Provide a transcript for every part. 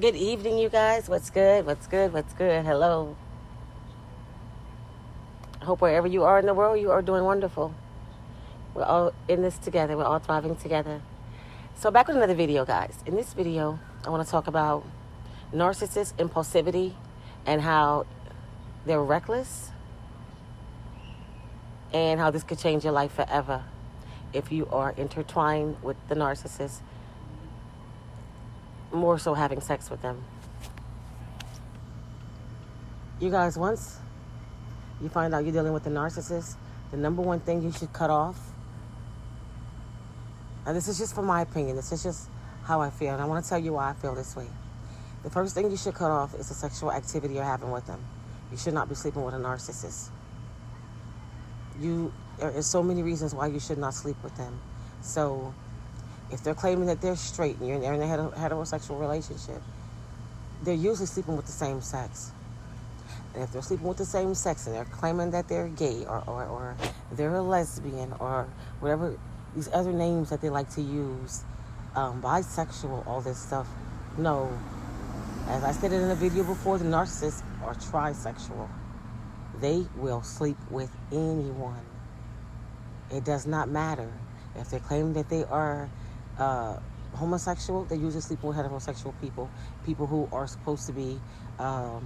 Good evening, you guys. What's good? What's good? What's good? Hello. I hope wherever you are in the world, you are doing wonderful. We're all in this together. We're all thriving together. So, back with another video, guys. In this video, I want to talk about narcissist impulsivity and how they're reckless and how this could change your life forever if you are intertwined with the narcissist, more so having sex with them. You guys, once you find out you're dealing with a narcissist, the number one thing you should cut off, and this is just from my opinion, this is just how I feel, and I want to tell you why I feel this way. The first thing you should cut off is the sexual activity you're having with them. You should not be sleeping with a narcissist. There are so many reasons why you should not sleep with them. So if they're claiming that they're straight and you're in a heterosexual relationship, they're usually sleeping with the same sex. And if they're sleeping with the same sex and they're claiming that they're gay or they're a lesbian or whatever, these other names that they like to use, bisexual, all this stuff, no. As I stated in a video before, the narcissists are trisexual. They will sleep with anyone. It does not matter. If they claim that they are homosexual, they usually sleep with heterosexual people who are supposed to be not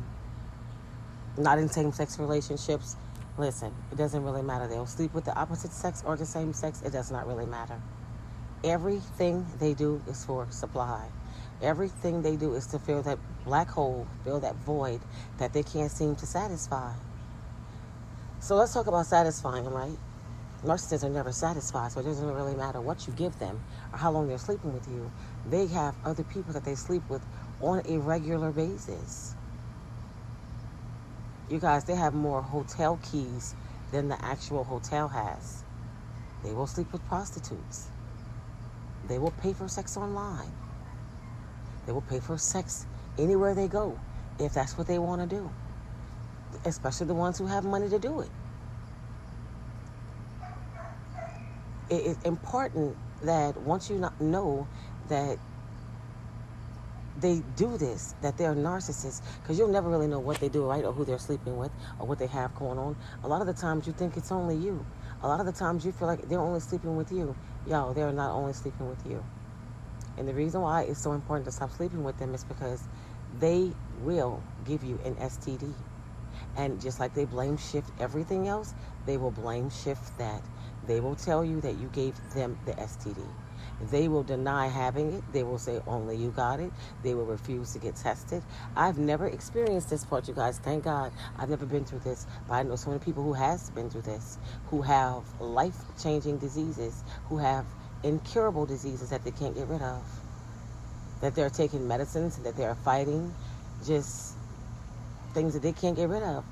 in same-sex relationships. Listen, it doesn't really matter. They'll sleep with the opposite sex or the same sex. It does not really matter. Everything they do is for supply. Everything they do is to fill that black hole, fill that void that they can't seem to satisfy. So let's talk about satisfying, right? Narcissists are never satisfied, so it doesn't really matter what you give them or how long they're sleeping with you. They have other people that they sleep with on a regular basis. You guys, they have more hotel keys than the actual hotel has. They will sleep with prostitutes. They will pay for sex online. They will pay for sex anywhere they go if that's what they want to do, especially the ones who have money to do it. It is important that once you know that they do this, that they're narcissists, because you'll never really know what they do, right, or who they're sleeping with, or what they have going on. A lot of the times you think it's only you. A lot of the times you feel like they're only sleeping with you. Yo, they're not only sleeping with you. And the reason why it's so important to stop sleeping with them is because they will give you an STD. And just like they blame shift everything else, they will blame shift that. They will tell you that you gave them the STD. They will deny having it. They will say only you got it. They will refuse to get tested. I've never experienced this part, you guys. Thank God. I've never been through this. But I know so many people who has been through this, who have life-changing diseases, who have incurable diseases that they can't get rid of, that they're taking medicines, that they're fighting just things that they can't get rid of.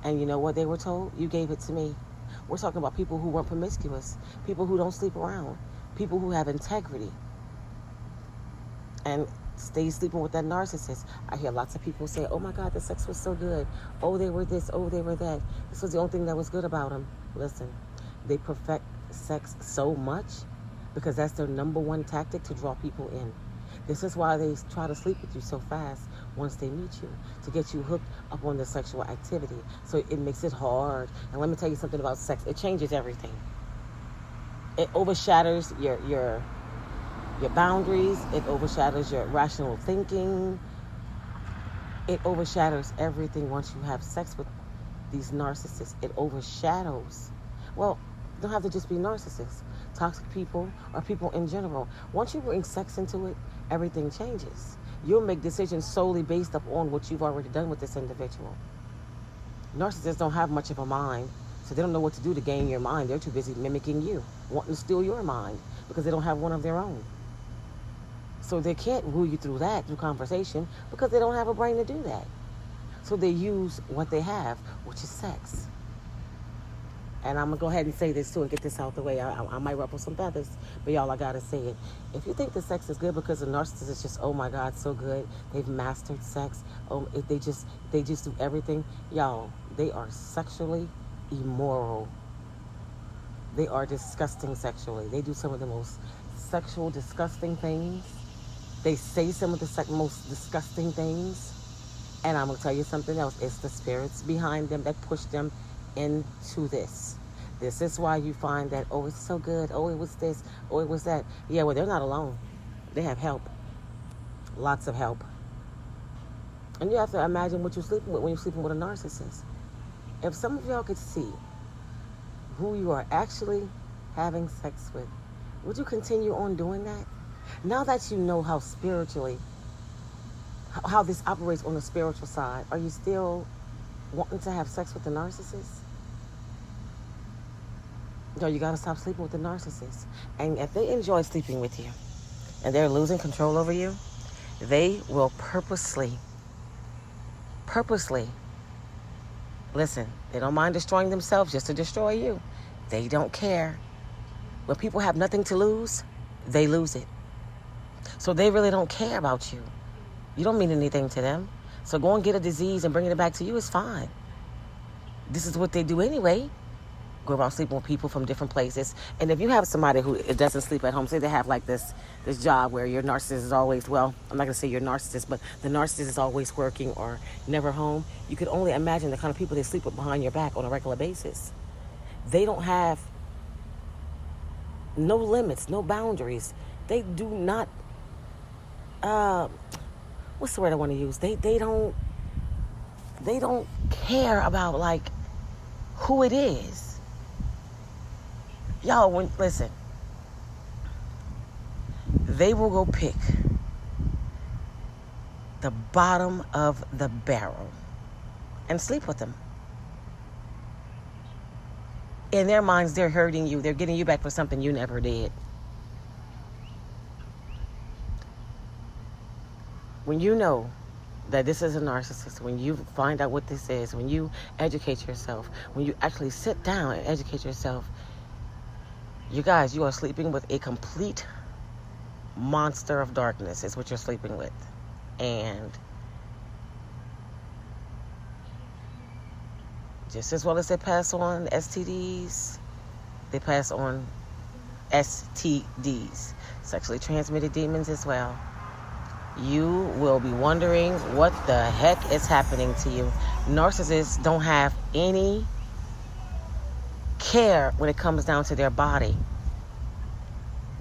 And you know what they were told? You gave it to me. We're talking about people who weren't promiscuous, people who don't sleep around, people who have integrity and stay sleeping with that narcissist. I hear lots of people say, oh my God, the sex was so good. Oh, they were this. Oh, they were that. This was the only thing that was good about them. Listen, they perfect sex so much because that's their number one tactic to draw people in. This is why they try to sleep with you so fast once they meet you, to get you hooked up on the sexual activity. So it makes it hard. And let me tell you something about sex. It changes everything. It overshadows your boundaries. It overshadows your rational thinking. It overshadows everything once you have sex with these narcissists. It overshadows. Well, you don't have to just be narcissists. Toxic people or people in general. Once you bring sex into it, everything changes. You'll make decisions solely based upon what you've already done with this individual. Narcissists don't have much of a mind, so they don't know what to do to gain your mind. They're too busy mimicking you, wanting to steal your mind because they don't have one of their own. So they can't woo you through conversation, because they don't have a brain to do that. So they use what they have, which is sex. And I'm going to go ahead and say this too and get this out the way. I might ruffle some feathers, but y'all, I got to say it. If you think the sex is good because the narcissist is just, oh my God, so good. They've mastered sex. They just do everything. Y'all, they are sexually immoral. They are disgusting sexually. They do some of the most sexual, disgusting things. They say some of the most disgusting things. And I'm going to tell you something else. It's the spirits behind them that push them into this. This is why you find that, oh, it's so good. Oh, it was this. Oh, it was that. Yeah, well, they're not alone. They have help. Lots of help. And you have to imagine what you're sleeping with when you're sleeping with a narcissist. If some of y'all could see who you are actually having sex with, would you continue on doing that? Now that you know how spiritually, how this operates on the spiritual side, are you still wanting to have sex with the narcissist? No, you got to stop sleeping with the narcissist. And if they enjoy sleeping with you and they're losing control over you, they will purposely, listen, they don't mind destroying themselves just to destroy you. They don't care. When people have nothing to lose, they lose it. So they really don't care about you. You don't mean anything to them. So go and get a disease and bringing it back to you is fine. This is what they do anyway. Go around sleeping with people from different places. And if you have somebody who doesn't sleep at home, say they have like this job where your narcissist is always, well, I'm not going to say your narcissist, but the narcissist is always working or never home. You could only imagine the kind of people they sleep with behind your back on a regular basis. They don't have no limits, no boundaries. They do not, what's the word I want to use? They don't care about like who it is. Y'all, listen, they will go pick the bottom of the barrel and sleep with them. In their minds, they're hurting you. They're getting you back for something you never did. When you know that this is a narcissist, when you find out what this is, when you educate yourself, when you actually sit down and educate yourself, you guys, you are sleeping with a complete monster of darkness is what you're sleeping with. And just as well as they pass on STDs, they pass on STDs, sexually transmitted demons as well. You will be wondering what the heck is happening to you. Narcissists don't have any care when it comes down to their body.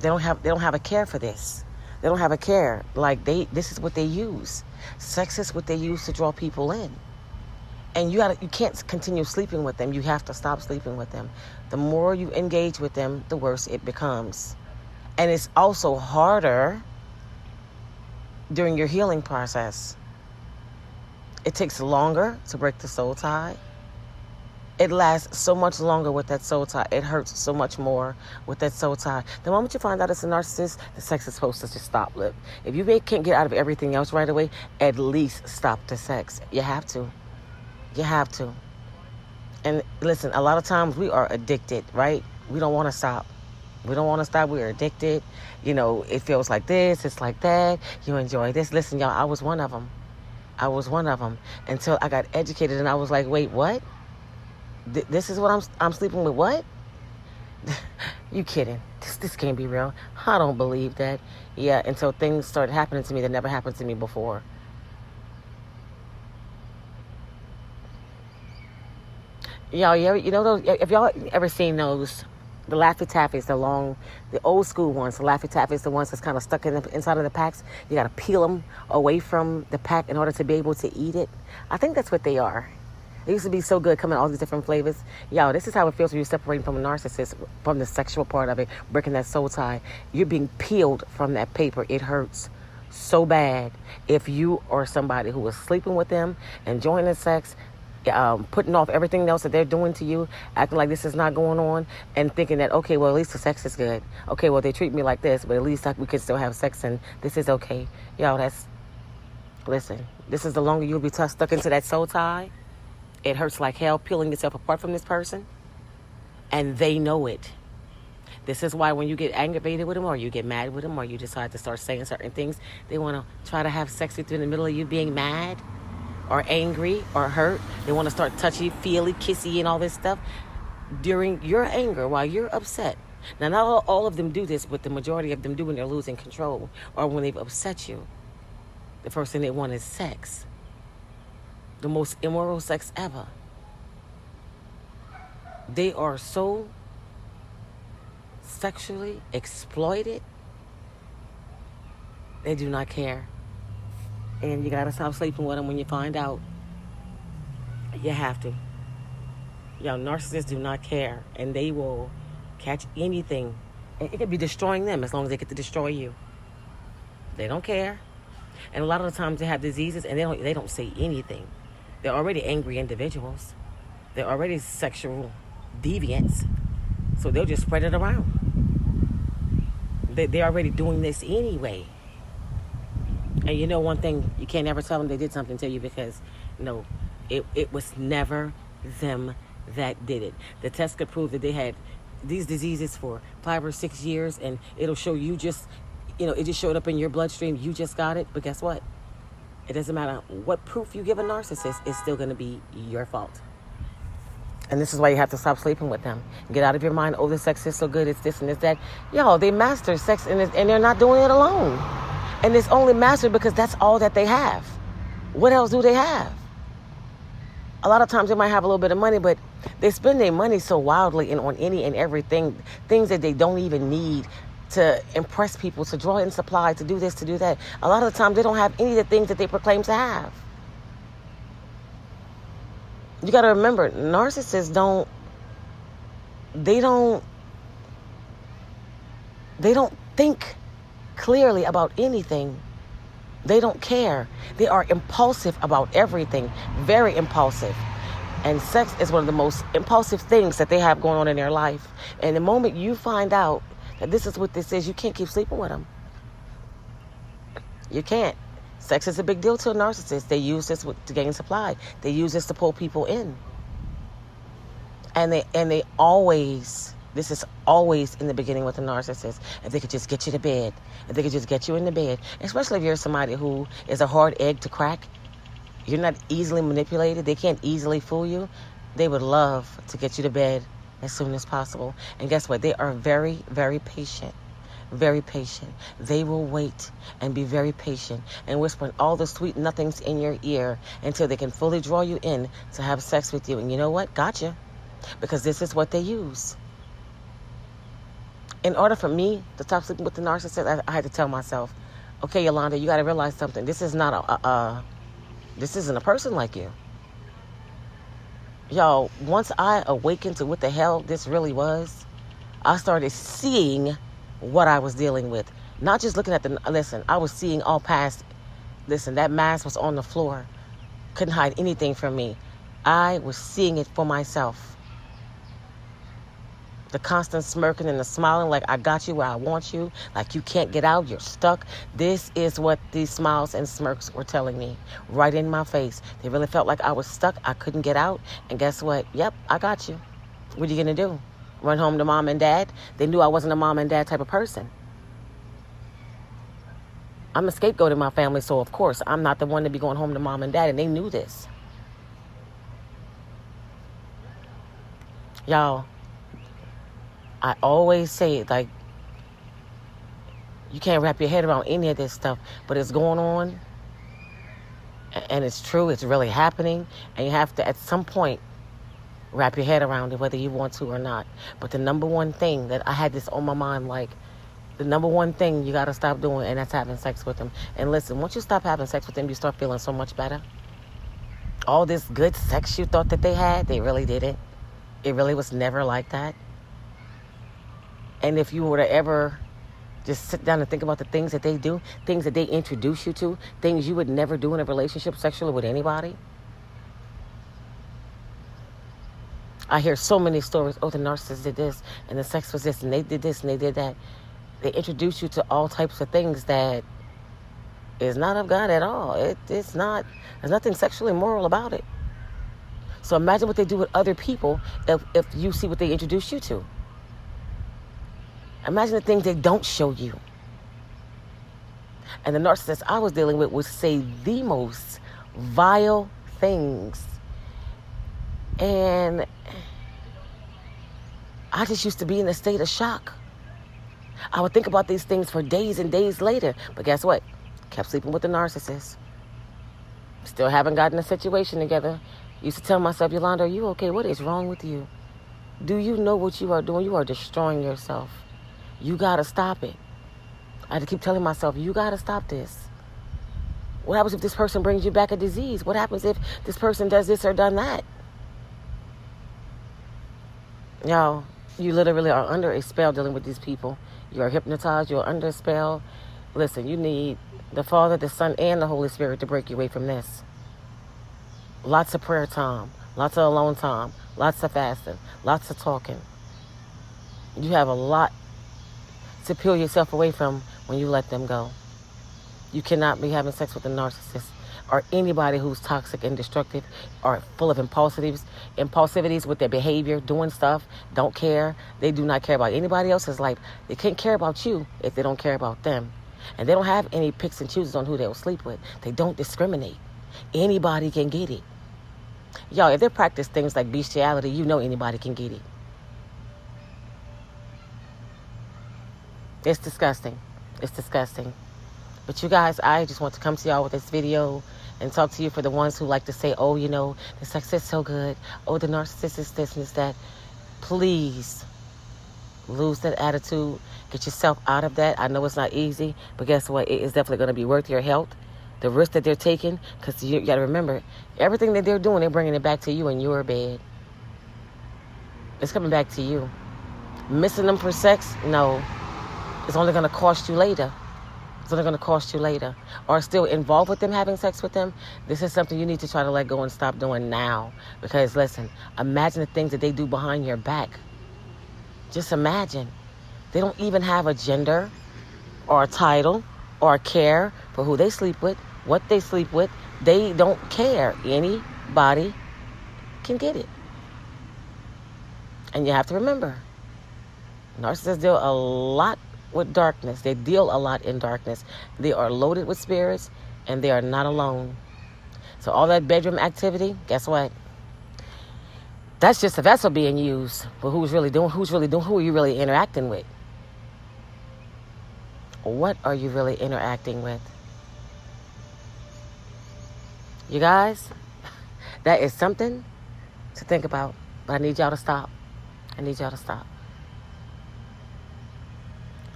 They don't have a care for this. They don't have a care. Like this is what they use. Sex is what they use to draw people in. And you can't continue sleeping with them. You have to stop sleeping with them. The more you engage with them, the worse it becomes. And it's also harder during your healing process. It takes longer to break the soul tie. It lasts so much longer with that soul tie. It hurts so much more with that soul tie. The moment you find out it's a narcissist, the sex is supposed to just stop. Look, if you can't get out of everything else right away, at least stop the sex. You have to. You have to. And listen, a lot of times we are addicted, right? We don't want to stop. We don't want to stop. We're addicted. You know, it feels like this. It's like that. You enjoy this. Listen, y'all, I was one of them. Until I got educated and I was like, wait, what? This is what I'm sleeping with? What? You kidding? This can't be real. I don't believe that. Yeah, until things started happening to me that never happened to me before. Y'all, if y'all ever seen those, the Laffy Taffies, the old school ones, the Laffy Taffies, the ones that's kind of stuck inside of the packs, you got to peel them away from the pack in order to be able to eat it. I think that's what they are. It used to be so good coming in all these different flavors. Yo, this is how it feels when you're separating from a narcissist, from the sexual part of it, breaking that soul tie. You're being peeled from that paper. It hurts so bad. If you are somebody who is sleeping with them, enjoying the sex, putting off everything else that they're doing to you, acting like this is not going on, and thinking that, okay, well, at least the sex is good. Okay, well, they treat me like this, but at least we can still have sex, and this is okay. Yo, listen, this is the longer you'll be stuck into that soul tie. It hurts like hell peeling yourself apart from this person, and they know it. This is why when you get aggravated with them, or you get mad with them, or you decide to start saying certain things, they want to try to have sex with you in the middle of you being mad or angry or hurt. They want to start touchy, feely, kissy, and all this stuff during your anger while you're upset. Now, not all of them do this, but the majority of them do when they're losing control or when they've upset you. The first thing they want is sex. The most immoral sex ever. They are so sexually exploited, they do not care. And you gotta stop sleeping with them when you find out. You have to. Narcissists do not care, and they will catch anything. And it could be destroying them as long as they get to destroy you. They don't care. And a lot of the times they have diseases and they don't say anything. They're already angry individuals. They're already sexual deviants. So they'll just spread it around. They're already doing this anyway. And you know one thing, you can't ever tell them they did something to you because, no, it was never them that did it. The test could prove that they had these diseases for 5 or 6 years, and it'll show you just, it just showed up in your bloodstream. You just got it. But guess what? It doesn't matter what proof you give a narcissist, it's still going to be your fault. And this is why you have to stop sleeping with them. Get out of your mind, oh, the sex is so good, it's this and it's that. They master sex, and they're not doing it alone. And it's only mastered because that's all that they have. What else do they have? A lot of times they might have a little bit of money, but they spend their money so wildly and on any and everything, things that they don't even need to impress people, to draw in supply, to do this, to do that. A lot of the time they don't have any of the things that they proclaim to have. You got to remember, narcissists don't think clearly about anything. They don't care. They are impulsive about everything, very impulsive. And sex is one of the most impulsive things that they have going on in their life. And the moment you find out that this is what this is, you can't keep sleeping with them. You can't. Sex is a big deal to a narcissist. They use this to gain supply. They use this to pull people in. And they always, this is always in the beginning with a narcissist. If they could just get you to bed, if they could just get you in the bed, especially if you're somebody who is a hard egg to crack, you're not easily manipulated, they can't easily fool you, they would love to get you to bed as soon as possible. And guess what? They are very, very patient. Very patient. They will wait and be very patient and whispering all the sweet nothings in your ear until they can fully draw you in to have sex with you. And you know what? Gotcha. Because this is what they use. In order for me to stop sleeping with the narcissist, I had to tell myself, okay, Yolanda, you got to realize something. This is not this isn't a person like you. Y'all, once I awakened to what the hell this really was, I started seeing what I was dealing with. Not just looking at I was seeing all past. Listen, that mask was on the floor. Couldn't hide anything from me. I was seeing it for myself. The constant smirking and the smiling like I got you where I want you, like you can't get out, you're stuck. This is what these smiles and smirks were telling me right in my face. They really felt like I was stuck, I couldn't get out. And guess what? Yep, I got you. What are you going to do? Run home to mom and dad? They knew I wasn't a mom and dad type of person. I'm a scapegoat in my family, so of course I'm not the one to be going home to mom and dad, and they knew this. Y'all, I always say it, like, you can't wrap your head around any of this stuff, but it's going on, and it's true, it's really happening, and you have to, at some point, wrap your head around it, whether you want to or not. But the number one thing that I had this on my mind, like, the number one thing you got to stop doing, and that's having sex with them. And listen, once you stop having sex with them, you start feeling so much better. All this good sex you thought that they had, they really didn't. It really was never like that. And if you were to ever just sit down and think about the things that they do, things that they introduce you to, things you would never do in a relationship sexually with anybody. I hear so many stories. Oh, the narcissist did this, and the sex was this, and they did this, and they did that. They introduce you to all types of things that is not of God at all. It's not. There's nothing sexually immoral about it. So imagine what they do with other people if you see what they introduce you to. Imagine the things they don't show you. And the narcissist I was dealing with would say the most vile things. And I just used to be in a state of shock. I would think about these things for days and days later. But guess what? Kept sleeping with the narcissist. Still haven't gotten a situation together. Used to tell myself, Yolanda, are you okay? What is wrong with you? Do you know what you are doing? You are destroying yourself. You got to stop it. I had to keep telling myself, you got to stop this. What happens if this person brings you back a disease? What happens if this person does this or done that? Y'all, you literally are under a spell dealing with these people. You are hypnotized. You are under a spell. Listen, you need the Father, the Son, and the Holy Spirit to break you away from this. Lots of prayer time. Lots of alone time. Lots of fasting. Lots of talking. You have a lot to peel yourself away from when you let them go. You cannot be having sex with a narcissist or anybody who's toxic and destructive or full of impulsivities with their behavior, doing stuff, don't care. They do not care about anybody else's life. They can't care about you if they don't care about them. And they don't have any picks and chooses on who they'll sleep with. They don't discriminate. Anybody can get it. Y'all, if they practice things like bestiality, you know anybody can get it. It's disgusting. It's disgusting. But you guys, I just want to come to y'all with this video and talk to you for the ones who like to say, oh, you know, the sex is so good. Oh, the narcissist is this and that. Please lose that attitude. Get yourself out of that. I know it's not easy, but guess what? It is definitely going to be worth your health. The risk that they're taking, because you got to remember, everything that they're doing, they're bringing it back to you in your bed. It's coming back to you. Missing them for sex? No. It's only going to cost you later. It's only going to cost you later. Or still involved with them having sex with them, this is something you need to try to let go and stop doing now. Because, listen, imagine the things that they do behind your back. Just imagine. They don't even have a gender or a title or a care for who they sleep with, what they sleep with. They don't care. Anybody can get it. And you have to remember, narcissists deal a lot with darkness. They deal a lot in darkness. They are loaded with spirits, and they are not alone. So all that bedroom activity, guess what? That's just a vessel being used. But who are you really interacting with? What are you really interacting with? You guys, that is something to think about. But I need y'all to stop. I need y'all to stop.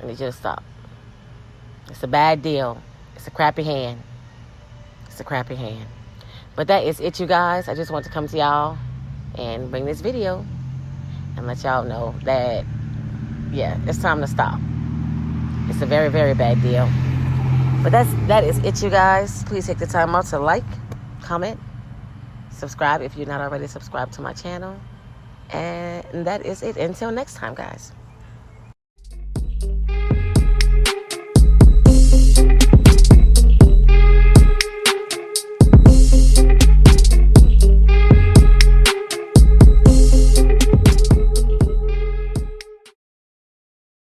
I need you to stop. It's a bad deal. It's a crappy hand. It's a crappy hand. But that is it, you guys. I just want to come to y'all and bring this video and let y'all know that, yeah, it's time to stop. It's a very, very bad deal. But that is it, you guys. Please take the time out to like, comment, subscribe if you're not already subscribed to my channel. And that is it. Until next time, guys.